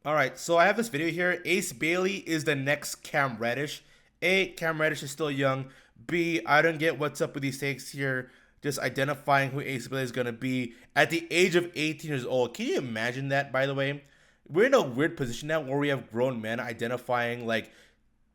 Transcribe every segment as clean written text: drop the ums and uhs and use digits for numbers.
All right, so I have this video here. Ace Bailey is the next Cam Reddish. A, Cam Reddish is still young. B, I don't get what's up with these takes here. Just identifying who Ace Bailey is going to be at the age of 18 years old. Can you imagine that, by the way? We're in a weird position now where we have grown men identifying, like,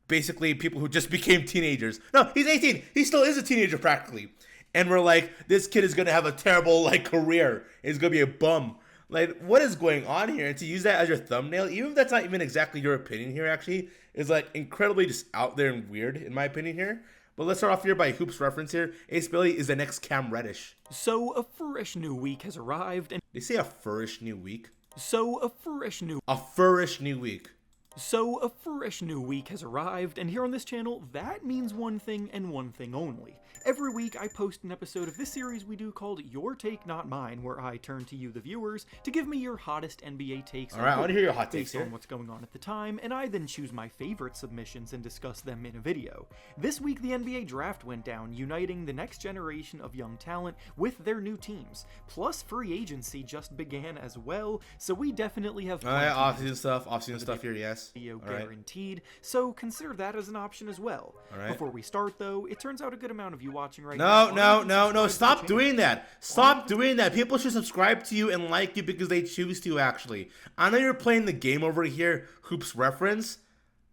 basically people who just became teenagers. No, he's 18. He still is a teenager practically. And we're like, this kid is going to have a terrible, like, career. He's going to be a bum. Like, what is going on here? And to use that as your thumbnail, even if that's not even exactly your opinion here, actually, is like incredibly just out there and weird, in my opinion here. But let's start off here by Hoops reference here. Ace Bailey is the next Cam Reddish. So a fresh new week has arrived, and They say a furish new week. so a fresh new A furish new week. So a fresh new week has arrived, and here on this channel, that means one thing and one thing only. Every week I post an episode of this series we do called Your Take Not Mine, where I turn to you, the viewers, to give me your hottest NBA takes. All right, I want to hear your hot takes based on here. what's going on at the time, and I then choose my favorite submissions and discuss them in a video. This week the NBA draft went down, uniting the next generation of young talent with their new teams. Plus free agency just began as well, so we definitely have All right, plenty off-season stuff here, yes. video All right. guaranteed, so consider that as an option as well. Alright. Before we start though, it turns out a good amount of you watching right No, now no, aren't no, even no, subscribed stop to the channel. doing that. Stop doing that. People should subscribe to you and like you because they choose to, actually. I know you're playing the game over here, Hoops reference,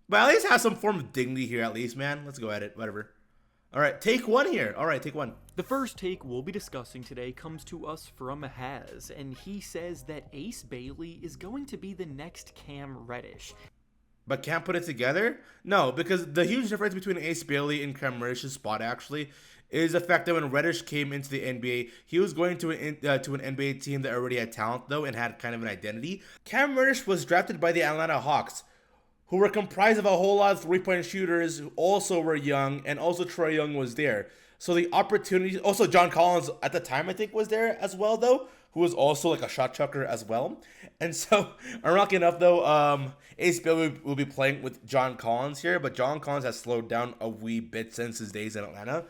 but at least have some form of dignity here, at least, man. Let's go at it, whatever. All right, take one here. All right, take one. The first take we'll be discussing today comes to us from Haz, and he says that Ace Bailey is going to be the next Cam Reddish. But can't put it together? No, because the huge difference between Ace Bailey and Cam Reddish's spot, actually, is the fact that when Reddish came into the NBA, he was going to an NBA team that already had talent, though, and had kind of an identity. Cam Reddish was drafted by the Atlanta Hawks, who were comprised of a whole lot of three-point shooters who also were young, and also Trae Young was there. So the opportunity, also John Collins at the time I think was there as well though, who was also like a shot chucker as well. And so, ironically enough though, Ace Bailey will be playing with John Collins here, but John Collins has slowed down a wee bit since his days in Atlanta.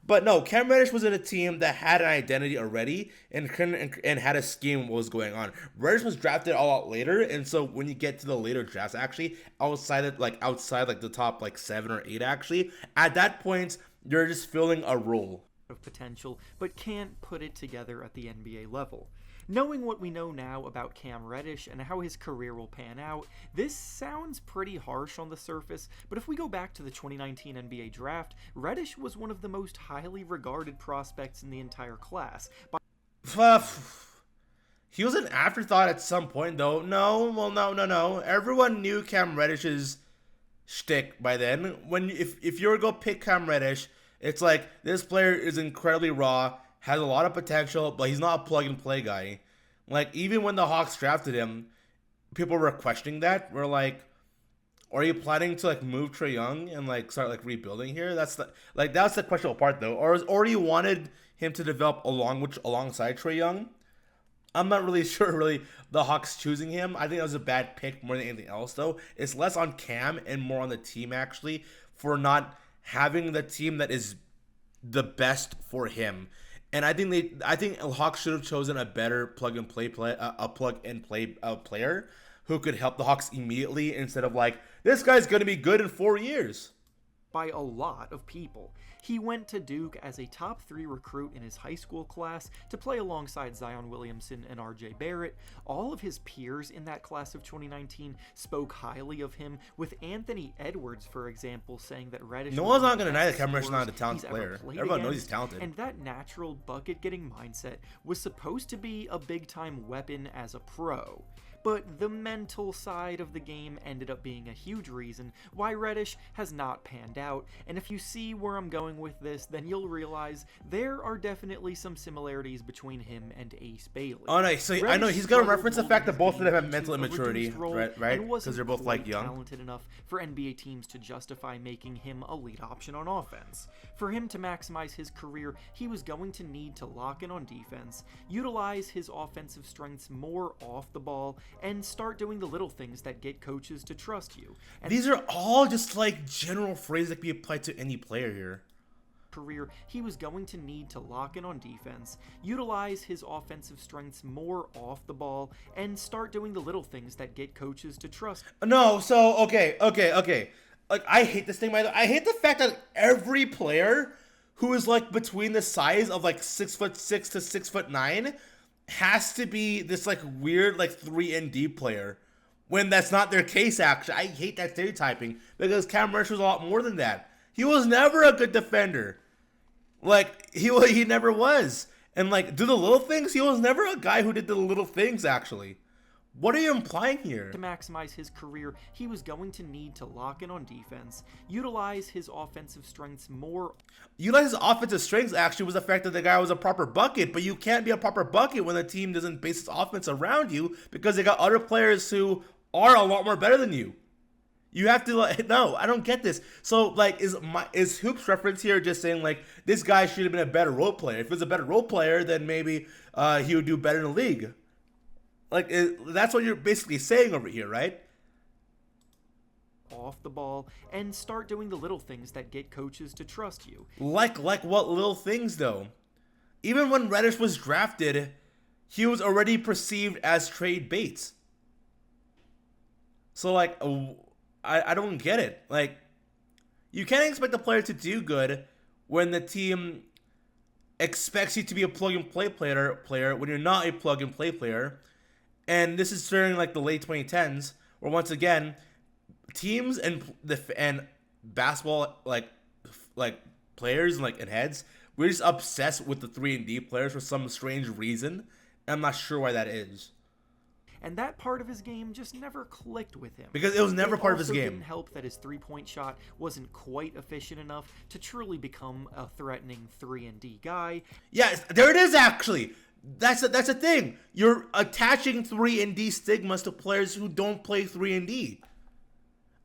But no, Cam Reddish was in a team that had an identity already and had a scheme what was going on. Reddish was drafted a lot later, and so when you get to the later drafts, actually outside the top like 7 or 8, actually at that point you're just filling a role. Of potential, but can't put it together at the NBA level. Knowing what we know now about Cam Reddish and how his career will pan out, this sounds pretty harsh on the surface, but if we go back to the 2019 NBA draft, Reddish was one of the most highly regarded prospects in the entire class. He was an afterthought at some point though. No. Everyone knew Cam Reddish's shtick by then. If you were to go pick Cam Reddish, it's like this player is incredibly raw, has a lot of potential, but he's not a plug and play guy. Like even when the Hawks drafted him, people were questioning that. We're like, are you planning to like move Trae Young and like start like rebuilding here? That's the questionable part though. Or you wanted him to develop alongside Trae Young. I'm not really sure, really, the Hawks choosing him. I think that was a bad pick more than anything else, though. It's less on Cam and more on the team, actually, for not having the team that is the best for him. And I think Hawks should have chosen a better plug and play player who could help the Hawks immediately instead of like, this guy's going to be good in 4 years. By a lot of people. He went to Duke as a top 3 recruit in his high school class to play alongside Zion Williamson and RJ Barrett. All of his peers in that class of 2019 spoke highly of him, with Anthony Edwards, for example, saying that Reddish No was one's one not of the going to deny that best Cam Reddish's not a scorers talented he's ever player. played Everyone knows against, he's talented. and that natural bucket-getting mindset was supposed to be a big-time weapon as a pro. But the mental side of the game ended up being a huge reason why Reddish has not panned out, and if you see where I'm going with this, then you'll realize there are definitely some similarities between him and Ace Bailey. Oh, no, so I know he's going to reference the fact that both of them have mental immaturity, right? Because they're both like young. Talented enough for NBA teams to justify making him a lead option on offense. For him to maximize his career, he was going to need to lock in on defense, utilize his offensive strengths more off the ball, and start doing the little things that get coaches to trust you. And These are all just like general phrases that can be applied to any player here. career, he was going to need to lock in on defense, utilize his offensive strengths more off the ball, and start doing the little things that get coaches to trust. No, so okay. Like I hate this thing, by the way. I hate the fact that every player who is like between the size of like 6'6" to 6'9" has to be this like weird like 3 and D player. When that's not their case, actually. I hate that stereotyping because Cam Reddish was a lot more than that. He was never a good defender. Like, he never was. And, like, do the little things? He was never a guy who did the little things, actually. What are you implying here? To maximize his career, he was going to need to lock in on defense, utilize his offensive strengths more. Utilize his offensive strengths, actually, was the fact that the guy was a proper bucket, but you can't be a proper bucket when the team doesn't base its offense around you because they got other players who are a lot more better than you. You have to like, no, I don't get this. So like, is Hoop's reference here just saying like this guy should have been a better role player? If he was a better role player, then maybe he would do better in the league. Like that's what you're basically saying over here, right? Off the ball and start doing the little things that get coaches to trust you. Like what little things though? Even when Reddish was drafted, he was already perceived as trade bait. So like, I don't get it. Like, you can't expect a player to do good when the team expects you to be a plug-and-play player when you're not a plug-and-play player. And this is during like the late 2010s, where once again, teams and basketball like players and heads, we're just obsessed with the 3 and D players for some strange reason. And I'm not sure why that is. And that part of his game just never clicked with him. Because it was never part of his game. It didn't help that his three-point shot wasn't quite efficient enough to truly become a threatening 3 and D guy. Yeah, there it is actually. That's a thing. You're attaching 3 and D stigmas to players who don't play 3 and D.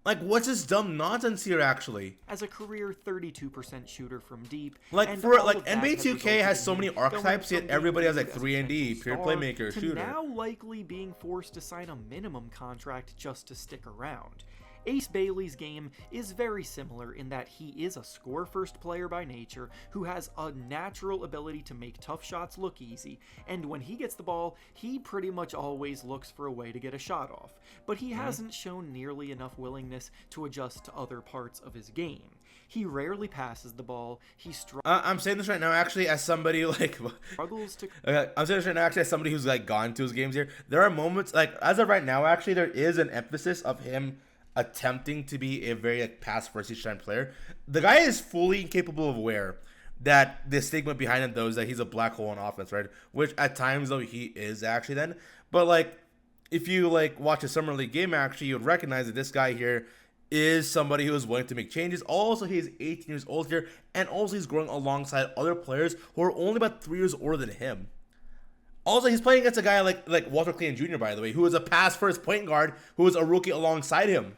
Like, what's this dumb nonsense here, actually? As a career 32% shooter from deep. Like, for like NBA 2K has so many archetypes, yet everybody has like 3 and D, pure playmaker, shooter. Now likely being forced to sign a minimum contract just to stick around. Ace Bailey's game is very similar in that he is a score-first player by nature who has a natural ability to make tough shots look easy, and when he gets the ball, he pretty much always looks for a way to get a shot off, but he hasn't shown nearly enough willingness to adjust to other parts of his game. He rarely passes the ball, I'm saying this right now actually as somebody like struggles to... I'm saying this right now actually as somebody who's like gone to his games here. There are moments, like as of right now actually, there is an emphasis of him attempting to be a very like pass first each time player. The guy is fully incapable of aware that the stigma behind him though is that he's a black hole in offense, right? Which at times though he is actually then. But like if you like watch a summer league game actually, you would recognize that this guy here is somebody who is willing to make changes. Also, he's 18 years old here, and also he's growing alongside other players who are only about 3 years older than him. Also, he's playing against a guy like Walter Clayton Jr., by the way, who is a pass first point guard who is a rookie alongside him.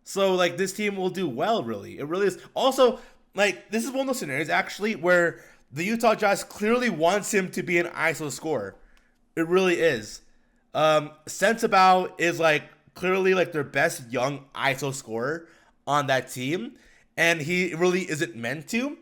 So, like, this team will do well, really. It really is. Also, like, this is one of those scenarios, actually, where the Utah Jazz clearly wants him to be an ISO scorer. It really is. Sensabaugh is, like, clearly, like, their best young ISO scorer on that team. And he really isn't meant to.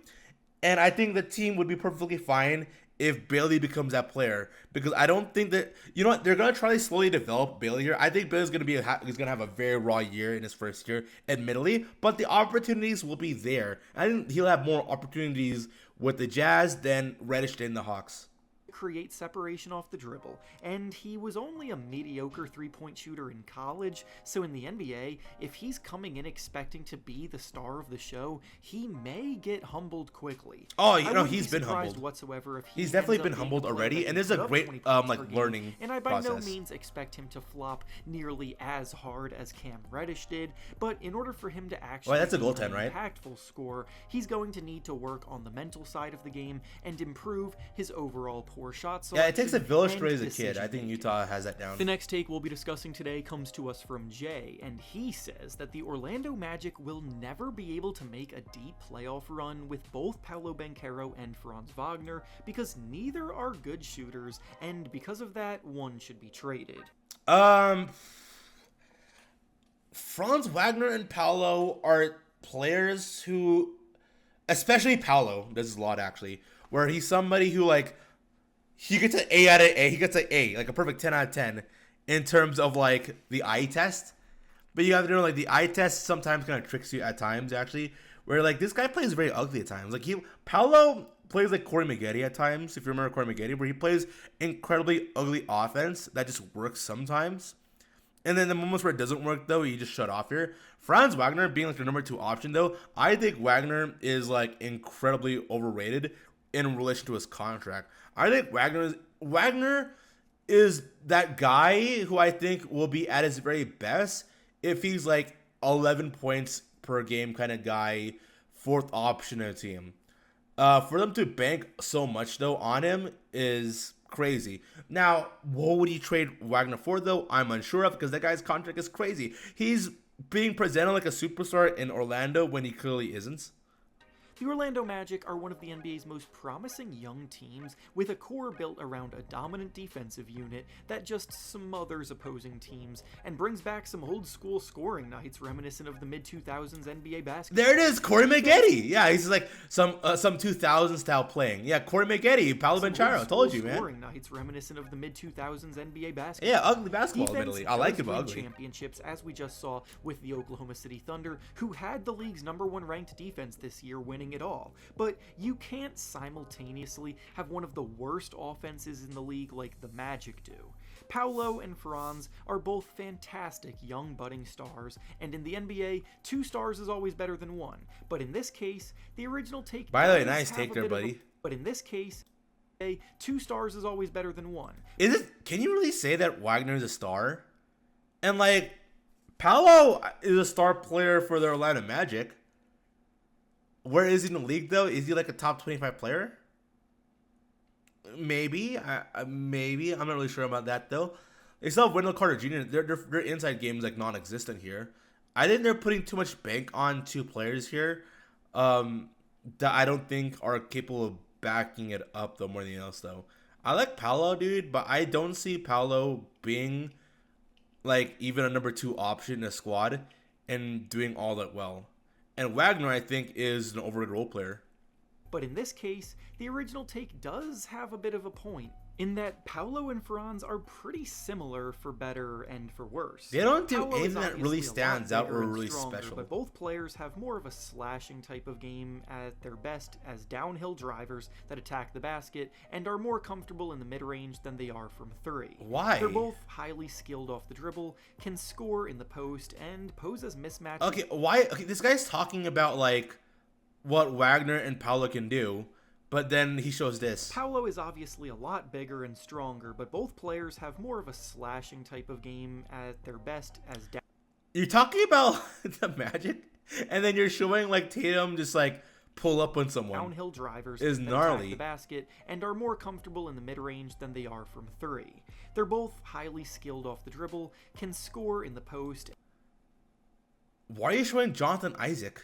And I think the team would be perfectly fine if Bailey becomes that player, because I don't think that, you know what, they're gonna try to slowly develop Bailey here. I think Bailey's he's gonna have a very raw year in his first year, admittedly, but the opportunities will be there. I think he'll have more opportunities with the Jazz than Reddish did in the Hawks. Create separation off the dribble, and he was only a mediocre three-point shooter in college, so in the NBA, if he's coming in expecting to be the star of the show, he may get humbled quickly. Oh, you know, he's been humbled whatsoever if he's definitely been humbled already, and there's a great like learning and I by process. no means expect him to flop nearly as hard as Cam Reddish did, but in order for him to actually that's a be goaltend, an right? impactful scorer, he's going to need to work on the mental side of the game and improve his overall poor shot selection. Yeah, it takes a village to raise a kid. decision I think making. Utah has that down. The next take we'll be discussing today comes to us from Jay, and he says that the Orlando Magic will never be able to make a deep playoff run with both Paolo Banchero and Franz Wagner because neither are good shooters, and because of that, one should be traded. Franz Wagner and Paolo are players who especially Paolo does this a lot actually, where he's somebody who like he gets an A out of A, he gets an A, like a perfect 10 out of 10 in terms of like the eye test. But you have to know like the eye test sometimes kind of tricks you at times actually, where like this guy plays very ugly at times. Like Paolo plays like Corey Maggette at times, if you remember Corey Maggette, where he plays incredibly ugly offense that just works sometimes. And then the moments where it doesn't work, though, you just shut off here. Franz Wagner being like your number 2 option, though, I think Wagner is like incredibly overrated in relation to his contract. I think Wagner is that guy who I think will be at his very best if he's like 11 points per game kind of guy, 4th option in a team. For them to bank so much, though, on him is crazy. Now, what would you trade Wagner for, though? I'm unsure of, because that guy's contract is crazy. He's being presented like a superstar in Orlando when he clearly isn't. The Orlando Magic are one of the NBA's most promising young teams, with a core built around a dominant defensive unit that just smothers opposing teams and brings back some old school scoring nights reminiscent of the mid-2000s NBA basketball. There it is, Corey Maggette. Yeah, he's like some 2000 style playing. Yeah, Corey Maggette, Paolo Banchero. I told you, man. Scoring nights reminiscent of the mid-2000s NBA basketball. Yeah, ugly basketball, admittedly. I like it, but ugly. Championships, as we just saw with the Oklahoma City Thunder, who had the league's #1 ranked defense this year, winning it all. But you can't simultaneously have one of the worst offenses in the league like the Magic do. Paolo and Franz are both fantastic young budding stars, and in the NBA, 2 stars is always better than 1. But in this case, the original take. By the way, nice take there, buddy. But in this case, 2 stars is always better than 1. Is it? Can you really say that Wagner is a star? And like, Paolo is a star player for the Orlando Magic. Where is he in the league, though? Is he like a top 25 player? Maybe. Maybe. I'm not really sure about that, though. They still have Wendell Carter Jr. Their inside game is like non-existent here. I think they're putting too much bank on 2 players here that I don't think are capable of backing it up, though, more than anything else, though. I like Paolo, dude, but I don't see Paolo being like even a number 2 option in a squad and doing all that well. And Wagner, I think, is an overrated role player. But in this case, the original take does have a bit of a point, in that Paolo and Franz are pretty similar for better and for worse. They don't do Paolo anything that really stands out or really stronger, special. But both players have more of a slashing type of game at their best as downhill drivers that attack the basket and are more comfortable in the mid-range than they are from 3. Why? They're both highly skilled off the dribble, can score in the post, and pose as mismatches. Okay, why? Okay, this guy's talking about like what Wagner and Paolo can do, but then he shows this. Paolo is obviously a lot bigger and stronger, but both players have more of a slashing type of game at their best as You're talking about the Magic, and then you're showing like Tatum just like pull up on someone. Downhill drivers is that gnarly. attack the basket and are more comfortable in the mid-range than they are from 3. They're both highly skilled off the dribble, can score in the post. Why are you showing Jonathan Isaac?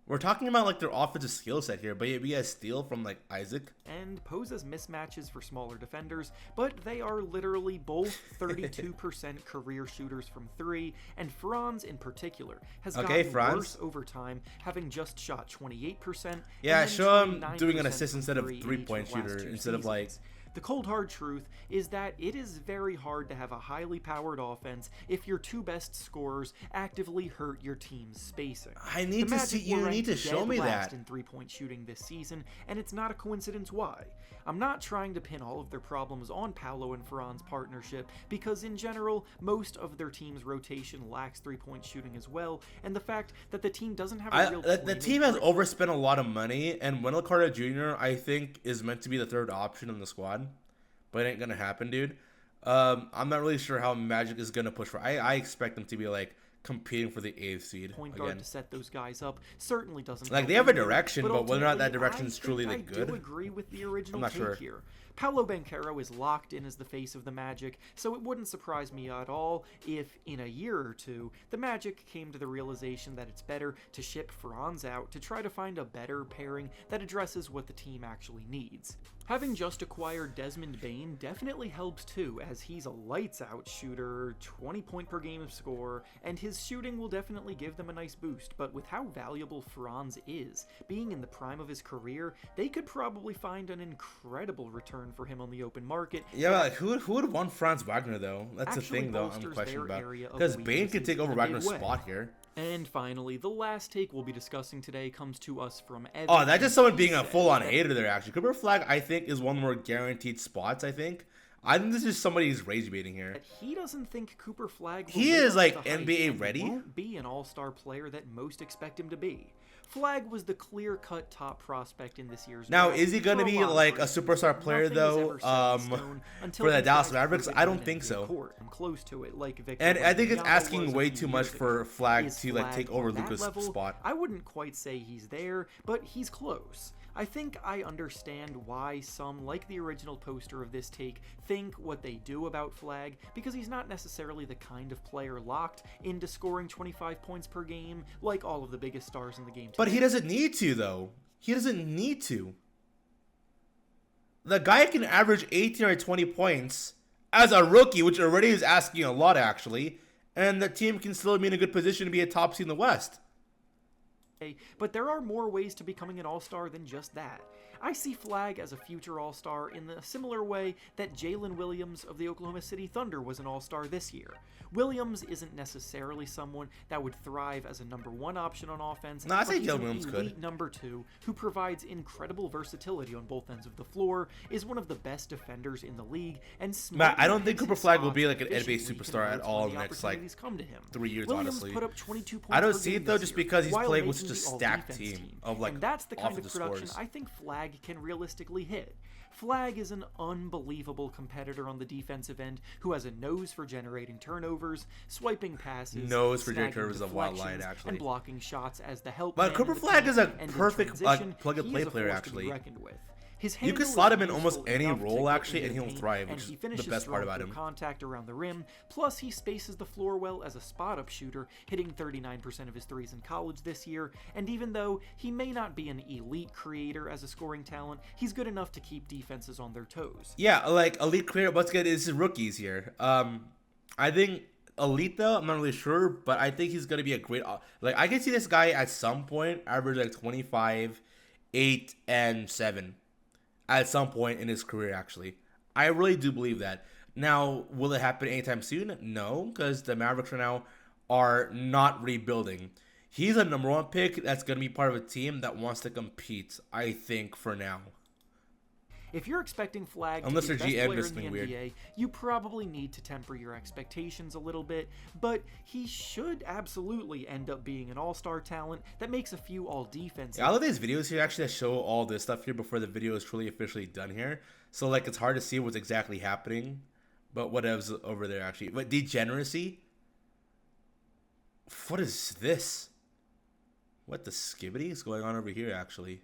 We're talking about like their offensive skill set here, but we guys steal from like Isaac and pose as mismatches for smaller defenders, but they are literally both 32% career shooters from 3, and Franz in particular has gotten worse over time, having just shot 28%. Yeah, show him doing an assist instead of 3-point shooter instead of like. The cold hard truth is that it is very hard to have a highly powered offense if your 2 best scorers actively hurt your team's spacing. I need to see. You need to show me that. In 3-point shooting this season, and it's not a coincidence why. I'm not trying to pin all of their problems on Paolo and Franz partnership, because in general, most of their team's rotation lacks 3-point shooting as well, and the fact that the team doesn't have a real the team has overspent a lot of money, and Wendell Carter Jr. I think is meant to be the 3rd option in the squad. But it ain't gonna happen, dude. I'm not really sure how Magic is gonna push for. I expect them to be like competing for the 8th seed point guard to set those guys up certainly doesn't like they have a direction, but whether or not that direction is truly like good, I do agree with the original I'm not take sure. here. Paolo Banchero is locked in as the face of the Magic, so it wouldn't surprise me at all if, in a year or two, the Magic came to the realization that it's better to ship Franz out to try to find a better pairing that addresses what the team actually needs. Having just acquired Desmond Bane definitely helps too, as he's a lights-out shooter, 20-point per game score, and his shooting will definitely give them a nice boost, but with how valuable Franz is, being in the prime of his career, they could probably find an incredible return for him on the open market. Yeah, but like, who would want Franz Wagner though? That's the thing though I'm questioning about. Because Bane could take over Wagner's spot here. And finally, the last take we'll be discussing today comes to us from Evan. Oh, that's just someone being a full-on hater there, actually. Cooper Flag, I think, is one of the more guaranteed spots, I think. I think this is somebody who's rage baiting here. He doesn't think Cooper Flag will he is, like, NBA ready. Won't be an all-star player that most expect him to be. Flag was the clear-cut top prospect in this year's now, draft. is he going to be, like, a superstar player, though, for the Dallas Mavericks? I don't think so. I'm close to it, like Victor and I think it's Wembanyama asking way was a too few much years for ago. Flag Is to, like, Flag take over on that Luka's level? spot. I wouldn't quite say he's there, but he's close. I think I understand why some, like the original poster of this take, think what they do about Flag, because he's not necessarily the kind of player locked into scoring 25 points per game like all of the biggest stars in the game today. But he doesn't need to, though. He doesn't need to. The guy can average 18 or 20 points as a rookie, which already is asking a lot, actually, and the team can still be in a good position to be a top seed in the West. But there are more ways to becoming an all-star than just that. I see Flag as a future all-star in the similar way that Jalen Williams of the Oklahoma City Thunder was an all-star this year. Williams isn't necessarily someone that would thrive as a number one option on offense, no, I say but he's Jalen an Williams elite could. number two who provides incredible versatility on both ends of the floor, is one of the best defenders in the league, and Matt, I don't think Cooper Flag will be like an NBA efficiently superstar at converts all when in the next like come to him. 3 years, Williams honestly. put up 22 points I don't per see game it though, this just year, because he's while playing with making such a the stacked all-defense team of like and that's the kind of offensive production scores. I think Flag can realistically hit. Flag is an unbelievable competitor on the defensive end who has a nose for generating turnovers, swiping passes, Nose for generating snagging turnovers is a wild line, deflections, actually. and blocking shots as the help. But man Cooper in the Flag paint, is a and in perfect, transition, plug-and-play he is a player, force to be actually. reckoned with. His You handle could slot is him in almost useful any enough to role, get actually, into and the he'll paint, thrive, and which he is the finishes best part strong about through him. contact around the rim. Plus, he spaces the floor well as a spot-up shooter, hitting 39% of his threes in college this year. And even though he may not be an elite creator as a scoring talent, he's good enough to keep defenses on their toes. Yeah, like elite creator. What's good is rookies here. I think elite though, I'm not really sure, but I think he's gonna be a great. Like I can see this guy at some point average like 25, 8, and 7. At some point in his career, actually. I really do believe that. Now, will it happen anytime soon? No, because the Mavericks right now are not rebuilding. He's a number one pick that's going to be part of a team that wants to compete, I think, for now. If you're expecting Flag Unless to be the their best GM player does in the something weird. NBA, you probably need to temper your expectations a little bit, but he should absolutely end up being an all-star talent that makes a few all-defense. Yeah, I love these videos here actually that show all this stuff here before the video is truly officially done here. So like it's hard to see what's exactly happening, but whatever's over there actually. But degeneracy? What is this? What the skibbity is going on over here actually?